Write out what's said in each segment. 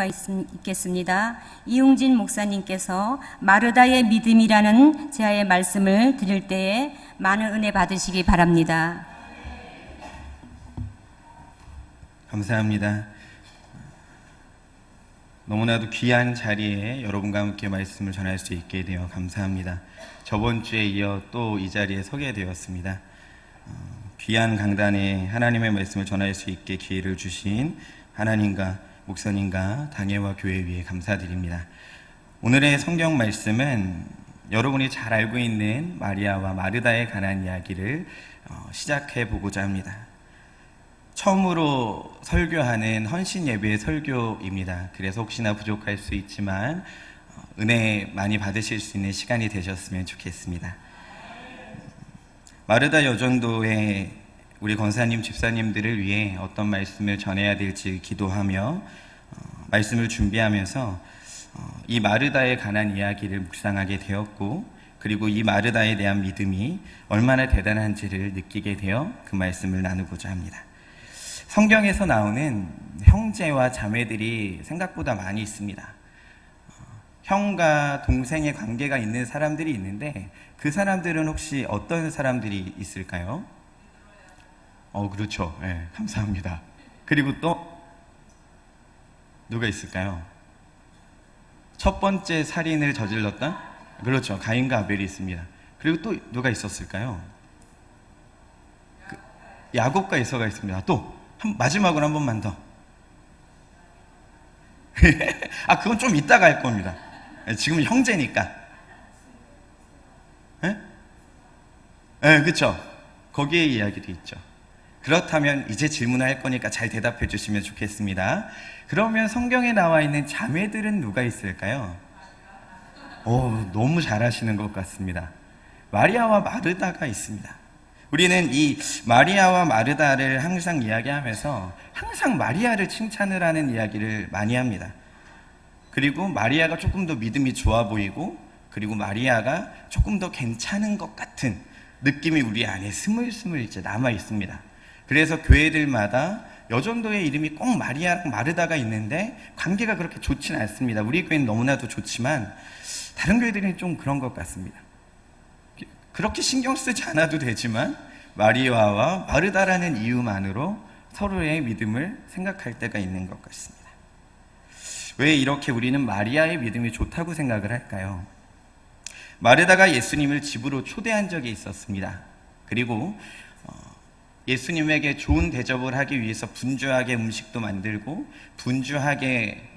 있겠습니다. 이웅진 목사님께서 마르다의 믿음이라는 제아의 말씀을 드릴 때에 많은 은혜 받으시기 바랍니다. 감사합니다. 너무나도 귀한 자리에 여러분과 함께 말씀을 전할 수 있게 되어 감사합니다. 저번 주에 이어 또 이 자리에 서게 되었습니다. 귀한 강단에 하나님의 말씀을 전할 수 있게 기회를 주신 하나님과 목사님과 당회와 교회 위에 감사드립니다. 오늘의 성경 말씀은 여러분이 잘 알고 있는 마리아와 마르다에 관한 이야기를 시작해 보고자 합니다. 처음으로 설교하는 헌신 예배의 설교입니다. 그래서 혹시나 부족할 수 있지만 은혜 많이 받으실 수 있는 시간이 되셨으면 좋겠습니다. 마르다 여전도의 우리 권사님, 집사님들을 위해 어떤 말씀을 전해야 될지 기도하며 말씀을 준비하면서 이 마르다에 관한 이야기를 묵상하게 되었고, 그리고 이 마르다에 대한 믿음이 얼마나 대단한지를 느끼게 되어 그 말씀을 나누고자 합니다. 성경에서 나오는 형제와 자매들이 생각보다 많이 있습니다. 형과 동생의 관계가 있는 사람들이 있는데 그 사람들은 혹시 어떤 사람들이 있을까요? 그렇죠. 네, 감사합니다. 그리고 또 누가 있을까요? 첫 번째 살인을 저질렀던? 그렇죠. 가인과 아벨이 있습니다. 그리고 또 누가 있었을까요? 야곱과 에서가 있습니다. 또 마지막으로 한 번만 더. 그건 좀 이따가 할 겁니다. 지금 형제니까. 네, 그렇죠. 거기에 이야기도 있죠. 그렇다면 이제 질문할 거니까 잘 대답해 주시면 좋겠습니다. 그러면 성경에 나와 있는 자매들은 누가 있을까요? 너무 잘하시는 것 같습니다. 마리아와 마르다가 있습니다. 우리는 이 마리아와 마르다를 항상 이야기하면서 항상 마리아를 칭찬을 하는 이야기를 많이 합니다. 그리고 마리아가 조금 더 믿음이 좋아 보이고, 그리고 마리아가 조금 더 괜찮은 것 같은 느낌이 우리 안에 스물스물 이제 남아 있습니다. 그래서 교회들마다 여전도의 이름이 꼭 마리아랑 마르다가 있는데 관계가 그렇게 좋지는 않습니다. 우리 교회는 너무나도 좋지만 다른 교회들은 좀 그런 것 같습니다. 그렇게 신경 쓰지 않아도 되지만 마리아와 마르다라는 이유만으로 서로의 믿음을 생각할 때가 있는 것 같습니다. 왜 이렇게 우리는 마리아의 믿음이 좋다고 생각을 할까요? 마르다가 예수님을 집으로 초대한 적이 있었습니다. 그리고 예수님에게 좋은 대접을 하기 위해서 분주하게 음식도 만들고 분주하게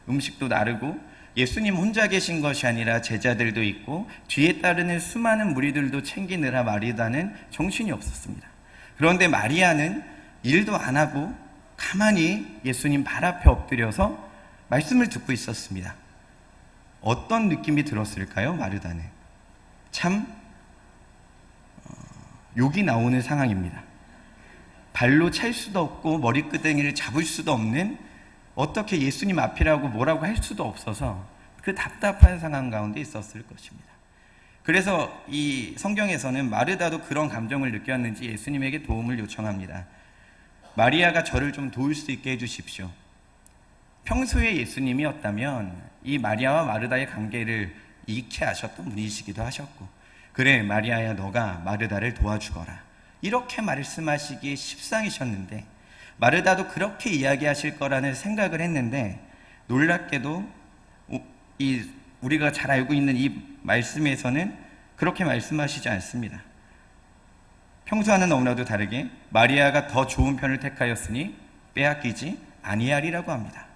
음식도 나르고, 예수님 혼자 계신 것이 아니라 제자들도 있고 뒤에 따르는 수많은 무리들도 챙기느라 마리다는 정신이 없었습니다. 그런데 마리아는 일도 안 하고 가만히 예수님 발 앞에 엎드려서 말씀을 듣고 있었습니다. 어떤 느낌이 들었을까요? 마르다는 참 욕이 나오는 상황입니다. 발로 찰 수도 없고 머리끄댕이를 잡을 수도 없는, 어떻게 예수님 앞이라고 뭐라고 할 수도 없어서 그 답답한 상황 가운데 있었을 것입니다. 그래서 이 성경에서는 마르다도 그런 감정을 느꼈는지 예수님에게 도움을 요청합니다. 마리아가 저를 좀 도울 수 있게 해주십시오. 평소에 예수님이었다면 이 마리아와 마르다의 관계를 익히 아셨던 분이시기도 하셨고, 그래 마리아야 너가 마르다를 도와주거라, 이렇게 말씀하시기에 십상이셨는데, 마르다도 그렇게 이야기하실 거라는 생각을 했는데, 놀랍게도 우리가 잘 알고 있는 이 말씀에서는 그렇게 말씀하시지 않습니다. 평소와는 너무나도 다르게 마리아가 더 좋은 편을 택하였으니 빼앗기지 아니하리라고 합니다.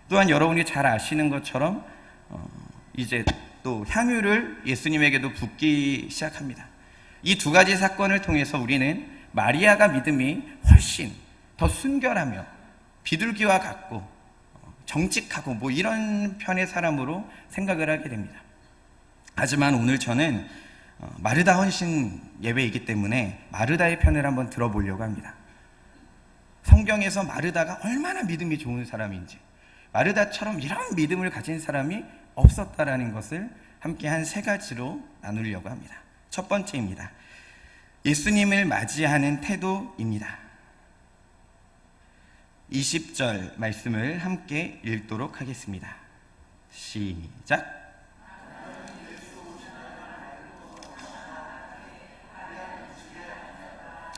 또한 여러분이 잘 아시는 것처럼 이제 또 향유를 예수님에게도 붓기 시작합니다. 이 두 가지 사건을 통해서 우리는 마리아가 믿음이 훨씬 더 순결하며 비둘기와 같고 정직하고 이런 편의 사람으로 생각을 하게 됩니다. 하지만 오늘 저는 마르다 헌신 예배이기 때문에 마르다의 편을 한번 들어보려고 합니다. 성경에서 마르다가 얼마나 믿음이 좋은 사람인지, 마르다처럼 이런 믿음을 가진 사람이 없었다라는 것을 함께 한 세 가지로 나누려고 합니다. 첫 번째입니다. 예수님을 맞이하는 태도입니다. 20절 말씀을 함께 읽도록 하겠습니다. 시작.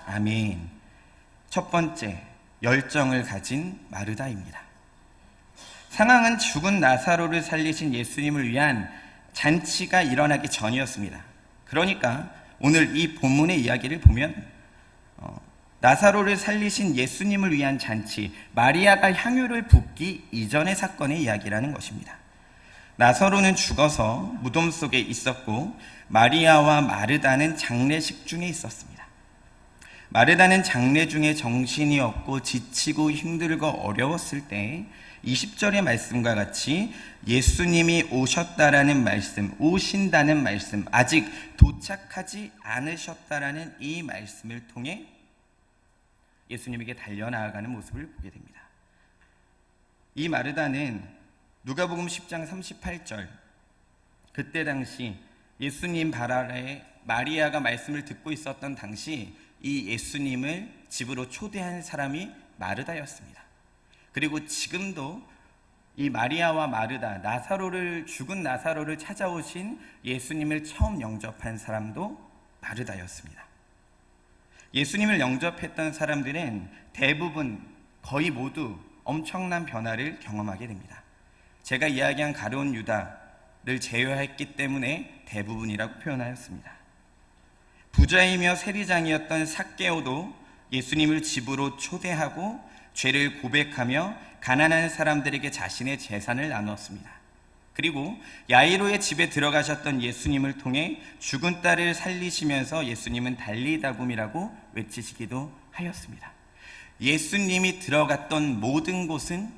아멘. 첫 번째, 열정을 가진 마르다입니다. 상황은 죽은 나사로를 살리신 예수님을 위한 잔치가 일어나기 전이었습니다. 그러니까 오늘 이 본문의 이야기를 보면 나사로를 살리신 예수님을 위한 잔치, 마리아가 향유를 붓기 이전의 사건의 이야기라는 것입니다. 나사로는 죽어서 무덤 속에 있었고 마리아와 마르다는 장례식 중에 있었습니다. 마르다는 장례 중에 정신이 없고 지치고 힘들고 어려웠을 때 20절의 말씀과 같이 예수님이 오셨다라는 말씀, 오신다는 말씀, 아직 도착하지 않으셨다라는 이 말씀을 통해 예수님에게 달려나아가는 모습을 보게 됩니다. 이 마르다는 누가복음 10장 38절, 그때 당시 예수님 발 아래 마리아가 말씀을 듣고 있었던 당시 이 예수님을 집으로 초대한 사람이 마르다였습니다. 그리고 지금도 이 마리아와 마르다, 죽은 나사로를 찾아오신 예수님을 처음 영접한 사람도 마르다였습니다. 예수님을 영접했던 사람들은 대부분, 거의 모두 엄청난 변화를 경험하게 됩니다. 제가 이야기한 가룟 유다를 제외했기 때문에 대부분이라고 표현하였습니다. 부자이며 세리장이었던 삭개오도 예수님을 집으로 초대하고 죄를 고백하며 가난한 사람들에게 자신의 재산을 나누었습니다. 그리고 야이로의 집에 들어가셨던 예수님을 통해 죽은 딸을 살리시면서 예수님은 달리다굼이라고 외치시기도 하였습니다. 예수님이 들어갔던 모든 곳은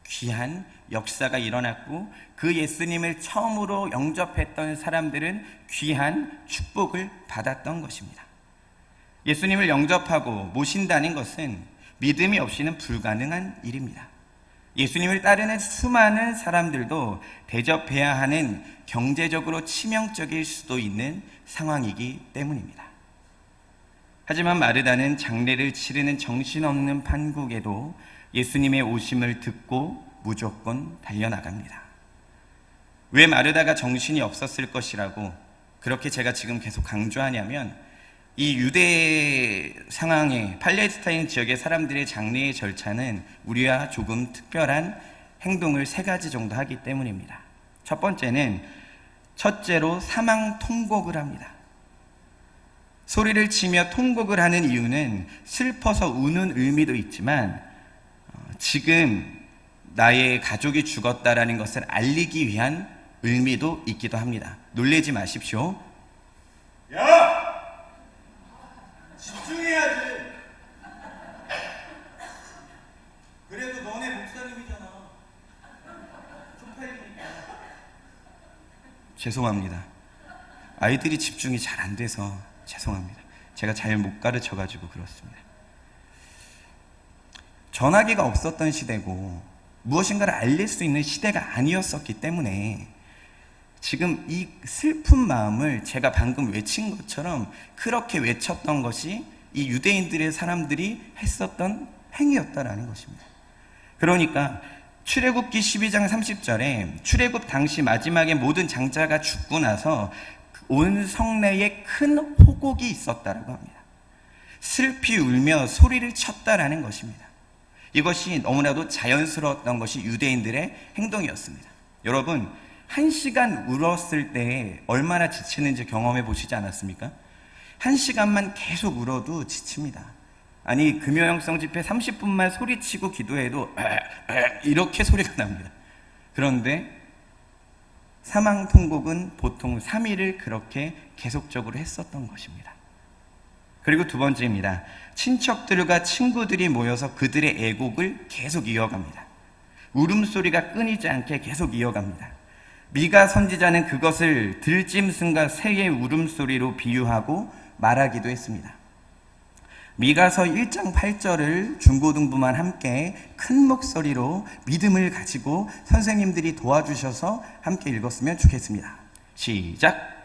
귀한 역사가 일어났고 그 예수님을 처음으로 영접했던 사람들은 귀한 축복을 받았던 것입니다. 예수님을 영접하고 모신다는 것은 믿음이 없이는 불가능한 일입니다. 예수님을 따르는 수많은 사람들도 대접해야 하는 경제적으로 치명적일 수도 있는 상황이기 때문입니다. 하지만 마르다는 장례를 치르는 정신없는 판국에도 예수님의 오심을 듣고 무조건 달려나갑니다. 왜 마르다가 정신이 없었을 것이라고 그렇게 제가 지금 계속 강조하냐면 이 유대 상황에 팔레스타인 지역의 사람들의 장례의 절차는 우리와 조금 특별한 행동을 3가지 정도 하기 때문입니다. 첫째로 사망 통곡을 합니다. 소리를 치며 통곡을 하는 이유는 슬퍼서 우는 의미도 있지만 지금 나의 가족이 죽었다라는 것을 알리기 위한 의미도 있기도 합니다. 놀라지 마십시오. 야! 집중해야지. 그래도 너네 목사님이잖아. 쪽팔리니까. 죄송합니다. 아이들이 집중이 잘 안 돼서 죄송합니다. 제가 잘 못 가르쳐가지고 그렇습니다. 전화기가 없었던 시대고 무엇인가를 알릴 수 있는 시대가 아니었었기 때문에 지금 이 슬픈 마음을 제가 방금 외친 것처럼 그렇게 외쳤던 것이 이 유대인들의 사람들이 했었던 행위였다라는 것입니다. 그러니까 출애굽기 12장 30절에 출애굽 당시 마지막에 모든 장자가 죽고 나서 온 성내에 큰 호곡이 있었다라고 합니다. 슬피 울며 소리를 쳤다라는 것입니다. 이것이 너무나도 자연스러웠던 것이 유대인들의 행동이었습니다. 여러분, 1시간 울었을 때 얼마나 지치는지 경험해 보시지 않았습니까? 1시간만 계속 울어도 지칩니다. 아니, 금요형성 집회 30분만 소리치고 기도해도 이렇게 소리가 납니다. 그런데 사망 통곡은 보통 3일을 그렇게 계속적으로 했었던 것입니다. 그리고 2번째입니다. 친척들과 친구들이 모여서 그들의 애곡을 계속 이어갑니다. 울음소리가 끊이지 않게 계속 이어갑니다. 미가 선지자는 그것을 들짐승과 새의 울음소리로 비유하고 말하기도 했습니다. 미가서 1장 8절을 중고등부만 함께 큰 목소리로 믿음을 가지고 선생님들이 도와주셔서 함께 읽었으면 좋겠습니다. 시작!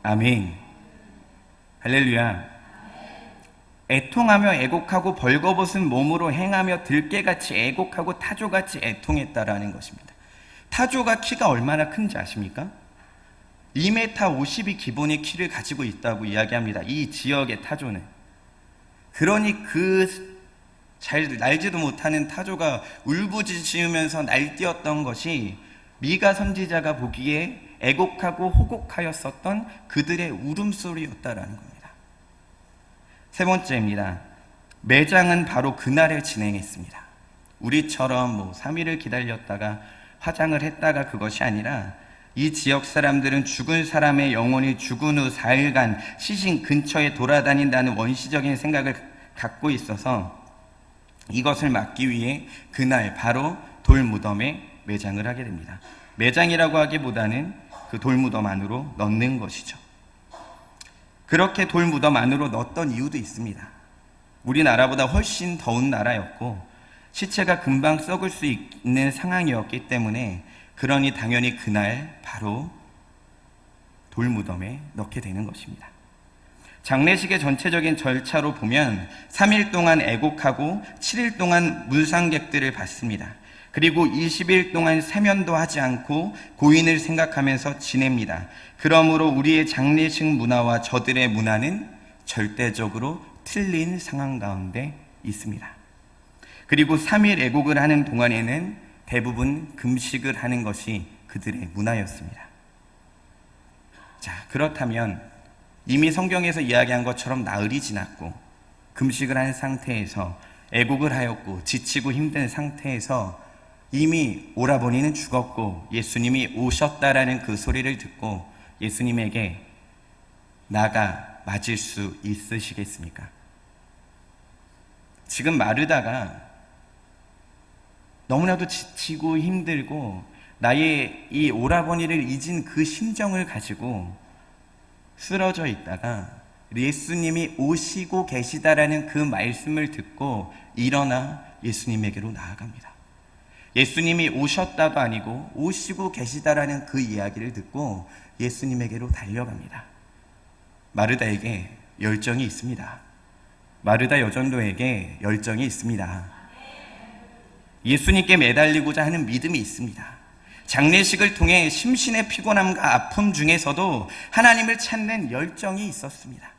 아멘. 할렐루야. 애통하며 애곡하고 벌거벗은 몸으로 행하며 들깨같이 애곡하고 타조같이 애통했다라는 것입니다. 타조가 키가 얼마나 큰지 아십니까? 2m 50이 기본의 키를 가지고 있다고 이야기합니다. 이 지역의 타조는. 그러니 잘 날지도 못하는 타조가 울부짖으면서 날뛰었던 것이 미가 선지자가 보기에 애곡하고 호곡하였었던 그들의 울음소리였다라는 겁니다. 세 번째입니다. 매장은 바로 그날을 진행했습니다. 우리처럼 3일을 기다렸다가 화장을 했다가 그것이 아니라 이 지역 사람들은 죽은 사람의 영혼이 죽은 후 4일간 시신 근처에 돌아다닌다는 원시적인 생각을 갖고 있어서 이것을 막기 위해 그날 바로 돌무덤에 매장을 하게 됩니다. 매장이라고 하기보다는 그 돌무덤 안으로 넣는 것이죠. 그렇게 돌무덤 안으로 넣었던 이유도 있습니다. 우리나라보다 훨씬 더운 나라였고 시체가 금방 썩을 수 있는 상황이었기 때문에 그러니 당연히 그날 바로 돌무덤에 넣게 되는 것입니다. 장례식의 전체적인 절차로 보면 3일 동안 애곡하고 7일 동안 문상객들을 받습니다. 그리고 20일 동안 세면도 하지 않고 고인을 생각하면서 지냅니다. 그러므로 우리의 장례식 문화와 저들의 문화는 절대적으로 틀린 상황 가운데 있습니다. 그리고 3일 애곡을 하는 동안에는 대부분 금식을 하는 것이 그들의 문화였습니다. 자, 그렇다면 이미 성경에서 이야기한 것처럼 나흘이 지났고 금식을 한 상태에서 애곡을 하였고 지치고 힘든 상태에서 이미 오라버니는 죽었고 예수님이 오셨다라는 그 소리를 듣고 예수님에게 나가 맞을 수 있으시겠습니까? 지금 마르다가 너무나도 지치고 힘들고 나의 이 오라버니를 잊은 그 심정을 가지고 쓰러져 있다가 예수님이 오시고 계시다라는 그 말씀을 듣고 일어나 예수님에게로 나아갑니다. 예수님이 오셨다도 아니고 오시고 계시다라는 그 이야기를 듣고 예수님에게로 달려갑니다. 마르다에게 열정이 있습니다. 마르다 여전도에게 열정이 있습니다. 예수님께 매달리고자 하는 믿음이 있습니다. 장례식을 통해 심신의 피곤함과 아픔 중에서도 하나님을 찾는 열정이 있었습니다.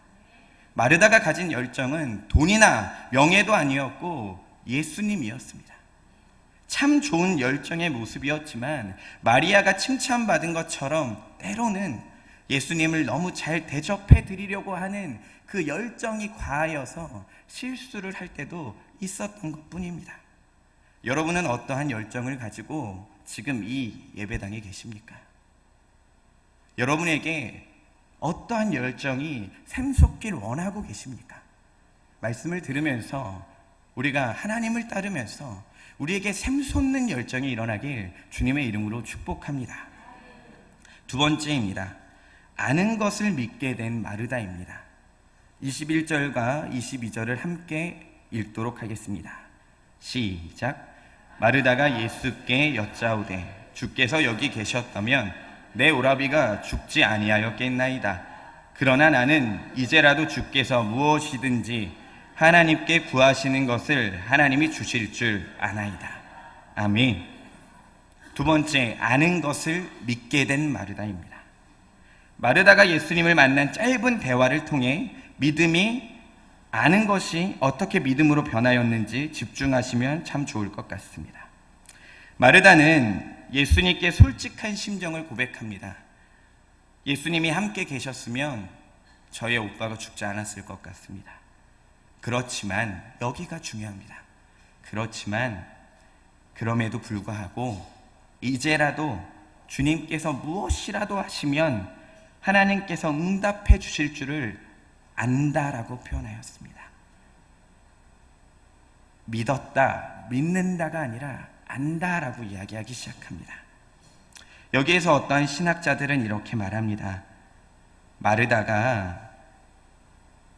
마르다가 가진 열정은 돈이나 명예도 아니었고 예수님이었습니다. 참 좋은 열정의 모습이었지만 마리아가 칭찬받은 것처럼 때로는 예수님을 너무 잘 대접해 드리려고 하는 그 열정이 과하여서 실수를 할 때도 있었던 것뿐입니다. 여러분은 어떠한 열정을 가지고 지금 이 예배당에 계십니까? 여러분에게 어떠한 열정이 샘솟길 원하고 계십니까? 말씀을 들으면서 우리가 하나님을 따르면서 우리에게 샘솟는 열정이 일어나길 주님의 이름으로 축복합니다. 두 번째입니다. 아는 것을 믿게 된 마르다입니다. 21절과 22절을 함께 읽도록 하겠습니다. 시작. 마르다가 예수께 여짜오되 주께서 여기 계셨다면 내 오라비가 죽지 아니하였겠나이다. 그러나 나는 이제라도 주께서 무엇이든지 하나님께 구하시는 것을 하나님이 주실 줄 아나이다. 아멘. 두 번째, 아는 것을 믿게 된 마르다입니다. 마르다가 예수님을 만난 짧은 대화를 통해 믿음이 아는 것이 어떻게 믿음으로 변하였는지 집중하시면 참 좋을 것 같습니다. 마르다는 예수님께 솔직한 심정을 고백합니다. 예수님이 함께 계셨으면 저의 오빠가 죽지 않았을 것 같습니다. 그렇지만 여기가 중요합니다. 그렇지만 그럼에도 불구하고 이제라도 주님께서 무엇이라도 하시면 하나님께서 응답해 주실 줄을 안다라고 표현하였습니다. 믿었다, 믿는다가 아니라 안다라고 이야기하기 시작합니다. 여기에서 어떠한 신학자들은 이렇게 말합니다. 마르다가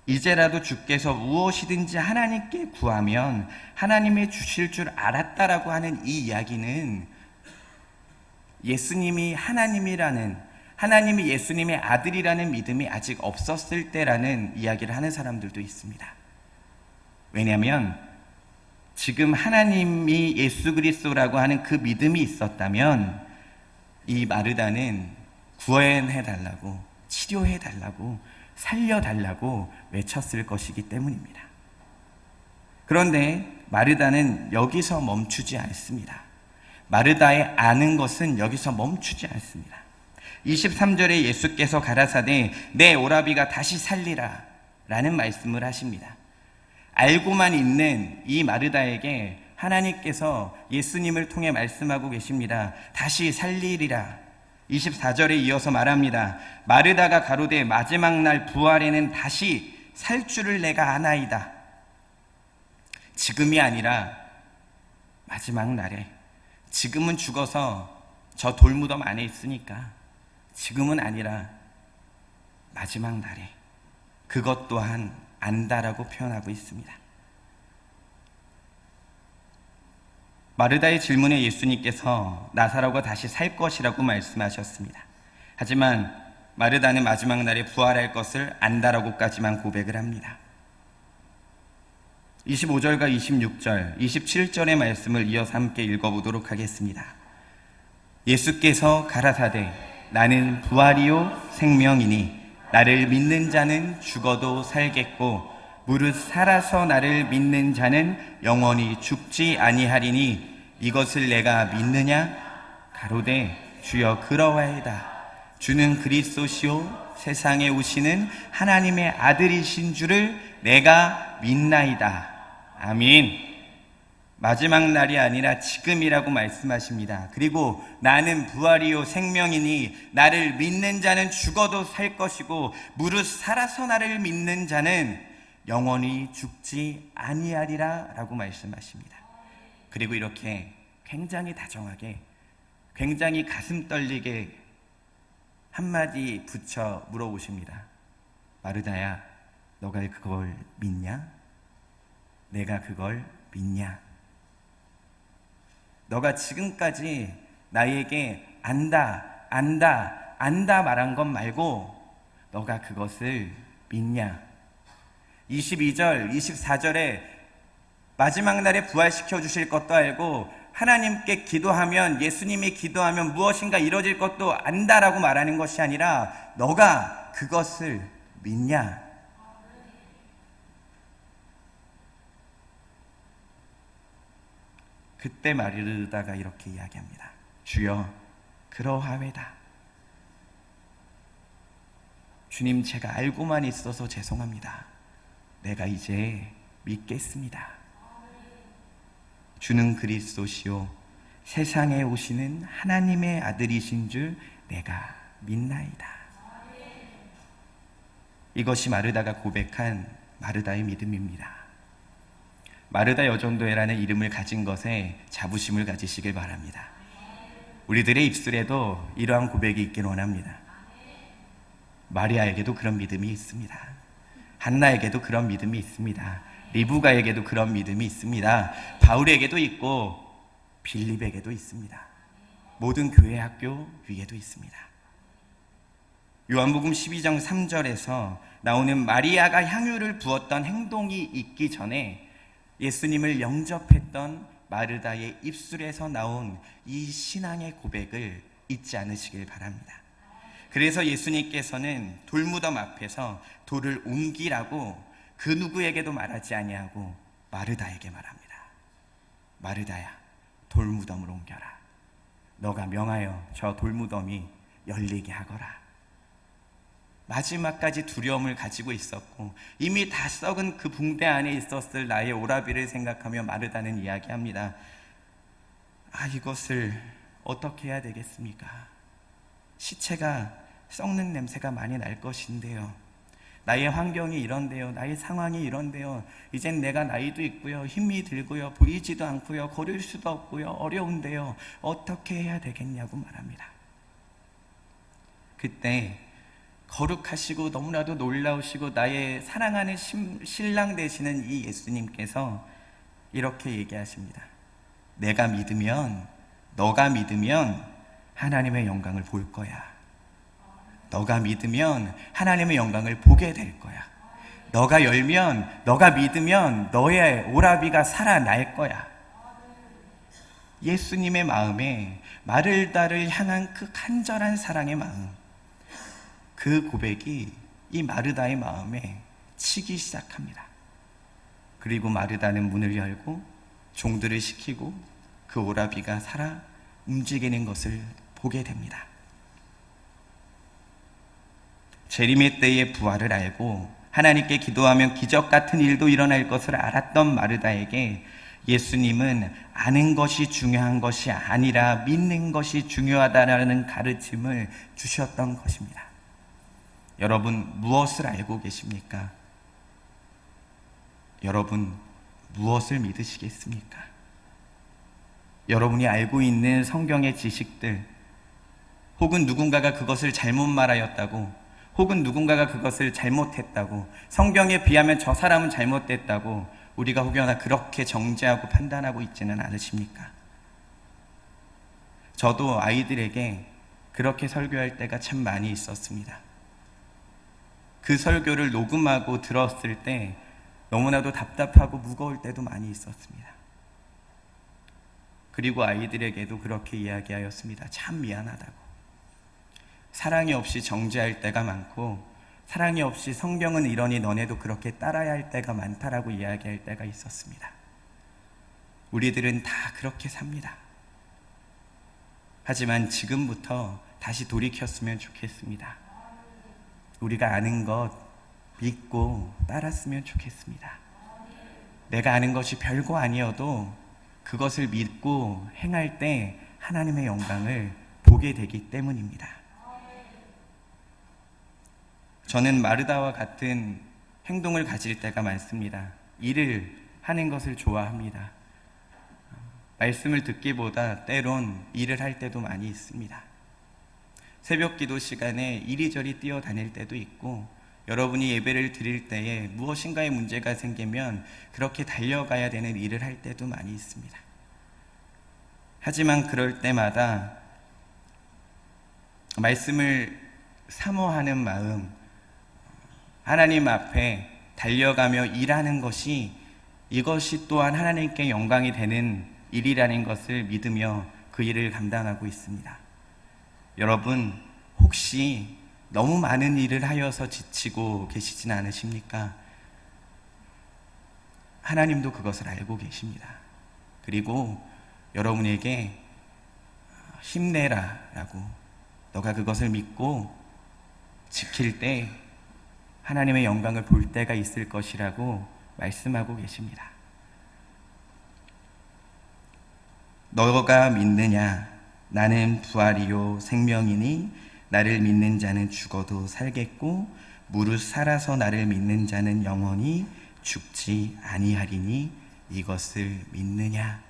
이제라도 주께서 무엇이든지 하나님께 구하면 하나님이 주실 줄 알았다라고 하는 이 이야기는 예수님이 하나님이라는 하나님이 예수님의 아들이라는 믿음이 아직 없었을 때라는 이야기를 하는 사람들도 있습니다. 왜냐하면 지금 하나님이 예수 그리스도라고 하는 그 믿음이 있었다면 이 마르다는 구원해달라고, 치료해달라고, 살려달라고 외쳤을 것이기 때문입니다. 그런데 마르다는 여기서 멈추지 않습니다. 마르다의 아는 것은 여기서 멈추지 않습니다. 23절에 예수께서 가라사대 내 오라비가 다시 살리라 라는 말씀을 하십니다. 알고만 있는 이 마르다에게 하나님께서 예수님을 통해 말씀하고 계십니다. 다시 살리리라. 24절에 이어서 말합니다. 마르다가 가로되 마지막 날 부활에는 다시 살 줄을 내가 아나이다. 지금이 아니라 마지막 날에, 지금은 죽어서 저 돌무덤 안에 있으니까 지금은 아니라 마지막 날에 그것 또한 안다라고 표현하고 있습니다. 마르다의 질문에 예수님께서 나사로가 다시 살 것이라고 말씀하셨습니다. 하지만 마르다는 마지막 날에 부활할 것을 안다라고까지만 고백을 합니다. 25절과 26절, 27절의 말씀을 이어서 함께 읽어보도록 하겠습니다. 예수께서 가라사대 나는 부활이요 생명이니 나를 믿는 자는 죽어도 살겠고 무릇 살아서 나를 믿는 자는 영원히 죽지 아니하리니 이것을 내가 믿느냐? 가로되 주여 그러하이다. 주는 그리스도시요 세상에 오시는 하나님의 아들이신 줄을 내가 믿나이다. 아멘. 마지막 날이 아니라 지금이라고 말씀하십니다. 그리고 나는 부활이요 생명이니 나를 믿는 자는 죽어도 살 것이고 무릇 살아서 나를 믿는 자는 영원히 죽지 아니하리라 라고 말씀하십니다. 그리고 이렇게 굉장히 다정하게, 굉장히 가슴 떨리게 한마디 붙여 물어보십니다. 마르다야, 너가 그걸 믿냐? 내가 그걸 믿냐? 너가 지금까지 나에게 안다 말한 것 말고 너가 그것을 믿냐? 22절, 24절에 마지막 날에 부활시켜 주실 것도 알고 하나님께 기도하면, 예수님이 기도하면 무엇인가 이루어질 것도 안다라고 말하는 것이 아니라 너가 그것을 믿냐? 그때 마르다가 이렇게 이야기합니다. 주여 그러하외다. 주님, 제가 알고만 있어서 죄송합니다. 내가 이제 믿겠습니다. 주는 그리스도시요 세상에 오시는 하나님의 아들이신 줄 내가 믿나이다. 이것이 마르다가 고백한 마르다의 믿음입니다. 마르다 여종도회라는 이름을 가진 것에 자부심을 가지시길 바랍니다. 우리들의 입술에도 이러한 고백이 있길 원합니다. 마리아에게도 그런 믿음이 있습니다. 한나에게도 그런 믿음이 있습니다. 리브가에게도 그런 믿음이 있습니다. 바울에게도 있고 빌립에게도 있습니다. 모든 교회 학교 위에도 있습니다. 요한복음 12장 3절에서 나오는 마리아가 향유를 부었던 행동이 있기 전에 예수님을 영접했던 마르다의 입술에서 나온 이 신앙의 고백을 잊지 않으시길 바랍니다. 그래서 예수님께서는 돌무덤 앞에서 돌을 옮기라고 그 누구에게도 말하지 아니하고 마르다에게 말합니다. 마르다야, 돌무덤을 옮겨라. 너가 명하여 저 돌무덤이 열리게 하거라. 마지막까지 두려움을 가지고 있었고 이미 다 썩은 그 붕대 안에 있었을 나의 오라비를 생각하며 마르다는 이야기합니다. 이것을 어떻게 해야 되겠습니까? 시체가 썩는 냄새가 많이 날 것인데요. 나의 환경이 이런데요. 나의 상황이 이런데요. 이젠 내가 나이도 있고요. 힘이 들고요. 보이지도 않고요. 걸을 수도 없고요. 어려운데요. 어떻게 해야 되겠냐고 말합니다. 그때 거룩하시고 너무나도 놀라우시고 나의 사랑하는 신랑 되시는 이 예수님께서 이렇게 얘기하십니다. 내가 믿으면, 너가 믿으면 하나님의 영광을 볼 거야. 너가 믿으면 하나님의 영광을 보게 될 거야. 너가 열면, 너가 믿으면 너의 오라비가 살아날 거야. 예수님의 마음에 마르다를 향한 그 간절한 사랑의 마음, 그 고백이 이 마르다의 마음에 치기 시작합니다. 그리고 마르다는 문을 열고 종들을 시키고 그 오라비가 살아 움직이는 것을 보게 됩니다. 재림의 때의 부활을 알고 하나님께 기도하면 기적 같은 일도 일어날 것을 알았던 마르다에게 예수님은 아는 것이 중요한 것이 아니라 믿는 것이 중요하다라는 가르침을 주셨던 것입니다. 여러분, 무엇을 알고 계십니까? 여러분, 무엇을 믿으시겠습니까? 여러분이 알고 있는 성경의 지식들, 혹은 누군가가 그것을 잘못 말하였다고, 혹은 누군가가 그것을 잘못했다고, 성경에 비하면 저 사람은 잘못됐다고 우리가 혹여나 그렇게 정죄하고 판단하고 있지는 않으십니까? 저도 아이들에게 그렇게 설교할 때가 참 많이 있었습니다. 그 설교를 녹음하고 들었을 때 너무나도 답답하고 무거울 때도 많이 있었습니다. 그리고 아이들에게도 그렇게 이야기하였습니다. 참 미안하다고. 사랑이 없이 정죄할 때가 많고, 사랑이 없이 성경은 이러니 너네도 그렇게 따라야 할 때가 많다라고 이야기할 때가 있었습니다. 우리들은 다 그렇게 삽니다. 하지만 지금부터 다시 돌이켰으면 좋겠습니다. 우리가 아는 것 믿고 따랐으면 좋겠습니다. 내가 아는 것이 별거 아니어도 그것을 믿고 행할 때 하나님의 영광을 보게 되기 때문입니다. 저는 마르다와 같은 행동을 가질 때가 많습니다. 일을 하는 것을 좋아합니다. 말씀을 듣기보다 때론 일을 할 때도 많이 있습니다. 새벽 기도 시간에 이리저리 뛰어다닐 때도 있고, 여러분이 예배를 드릴 때에 무엇인가의 문제가 생기면 그렇게 달려가야 되는 일을 할 때도 많이 있습니다. 하지만 그럴 때마다 말씀을 사모하는 마음, 하나님 앞에 달려가며 일하는 것이, 이것이 또한 하나님께 영광이 되는 일이라는 것을 믿으며 그 일을 감당하고 있습니다. 여러분, 혹시 너무 많은 일을 하여서 지치고 계시진 않으십니까? 하나님도 그것을 알고 계십니다. 그리고 여러분에게 힘내라 라고, 너가 그것을 믿고 지킬 때 하나님의 영광을 볼 때가 있을 것이라고 말씀하고 계십니다. 너가 믿느냐? 나는 부활이요 생명이니 나를 믿는 자는 죽어도 살겠고 무릇 살아서 나를 믿는 자는 영원히 죽지 아니하리니 이것을 믿느냐?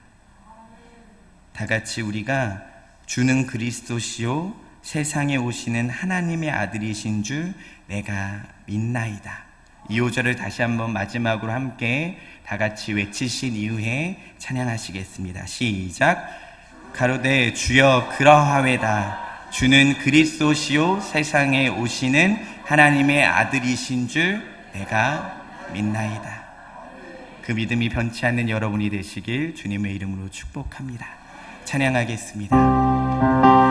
다 같이 우리가 주는 그리스도시요 세상에 오시는 하나님의 아들이신 줄 내가 믿나이다. 이 5절을 다시 한번 마지막으로 함께 다 같이 외치신 이후에 찬양하시겠습니다. 시작. 가로되 주여 그러하외다. 주는 그리스도시요 세상에 오시는 하나님의 아들이신 줄 내가 믿나이다. 그 믿음이 변치 않는 여러분이 되시길 주님의 이름으로 축복합니다. 찬양하겠습니다.